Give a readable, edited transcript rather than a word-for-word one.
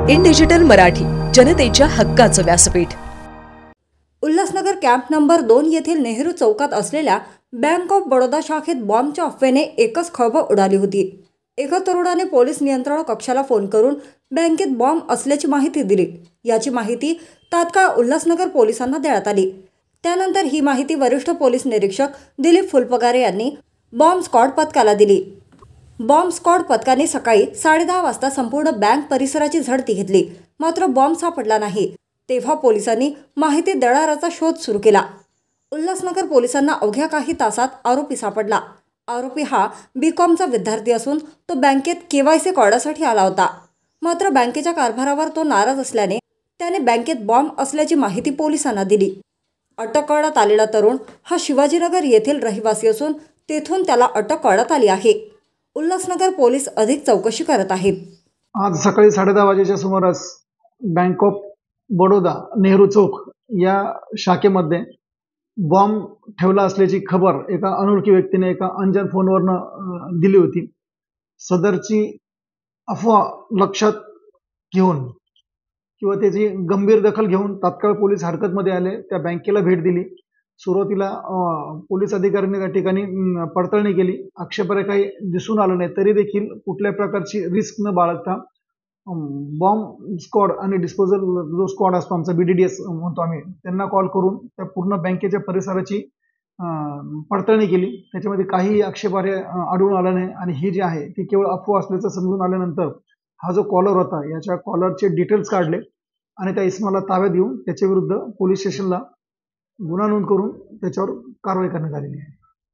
In digital Marathi, जनतेच्या हक्काचं व्यासपीठ। उल्हासनगर कॅम्प नंबर 2 येथील नेहरू चौकात असलेल्या बँक ऑफ बडोदा शाखेत बॉम्बच्या अफवेने एकच खळबळ उडाली होती। एका तरुणाने पोलीस नियंत्रण कक्षाला फोन करून बँकेत बॉम्ब असल्याची माहिती दिली। याची माहिती तात्काळ उल्हासनगर पोलिसांना देण्यात आली। त्यानंतर ही माहिती वरिष्ठ पोलीस निरीक्षक दिलीप फुलपगारे यांनी बॉम्ब स्क्वॉड पथकाला दिली। बॉम्ब स्क्वॉड पथकाने सकाळी 10:30 वाजता संपूर्ण बँक परिसराची झडती घेतली, मात्र बॉम्ब सापडला नाही। तेव्हा पोलिसांनी माहिती देणाऱ्याचा शोध सुरू केला। उल्हासनगर पोलिसांना अवघ्या काही तासात आरोपी सापडला। आरोपी हा बीकॉमचा विद्यार्थी असून तो बँकेत केवायसी काढण्यासाठी आला होता। मात्र बँकेच्या कारभारावर तो नाराज असल्याने त्याने बँकेत बॉम्ब असल्याची माहिती पोलिसांना दिली। अटक करण्यात आलेला तरुण हा शिवाजीनगर येथील रहिवासी असून तेथून त्याला अटक करण्यात आली आहे। उल्हासनगर पोलीस अधिक चौकशी करत आहेत। आज सकाळी 10:30 वाजेच्या सुमारास बँक ऑफ बडोदा नेहरू चौक या शाखेमध्ये बॉम्ब ठेवला असल्याची खबर एका अनोळखी व्यक्तीने एका अनजान फोनवरून दिली होती। सदरची अफवा लक्षात घेऊन किंवा त्याची गंभीर दखल घेऊन तात्काळ पोलीस हरकतमध्ये आले। त्या बँकेला भेट दिली। सुरुवातीला पोलीस अधिकाऱ्यांनी त्या ठिकाणी पडताळणी केली। आक्षेपार्ह काही दिसून आलं नाही, तरी देखील कुठल्या प्रकारची रिस्क न बाळगता बॉम्ब स्क्वॉड आणि डिस्पोजल जो स्क्वॉड असतो आमचा BDDS म्हणतो आम्ही, त्यांना कॉल करून त्या पूर्ण बँकेच्या परिसराची पडताळणी केली। त्याच्यामध्ये काही आक्षेपार्ह आढळून आलं नाही आणि ही जी आहे ती केवळ अफवा असल्याचं समजून आल्यानंतर हा जो कॉलर होता याच्या कॉलरचे डिटेल्स काढले आणि त्या इसमाला ताब्यात घेऊन त्याच्या विरुद्ध पोलीस स्टेशनला गुन्हा नोंद करून त्याच्यावर कारवाई करण्यात आलेली आहे।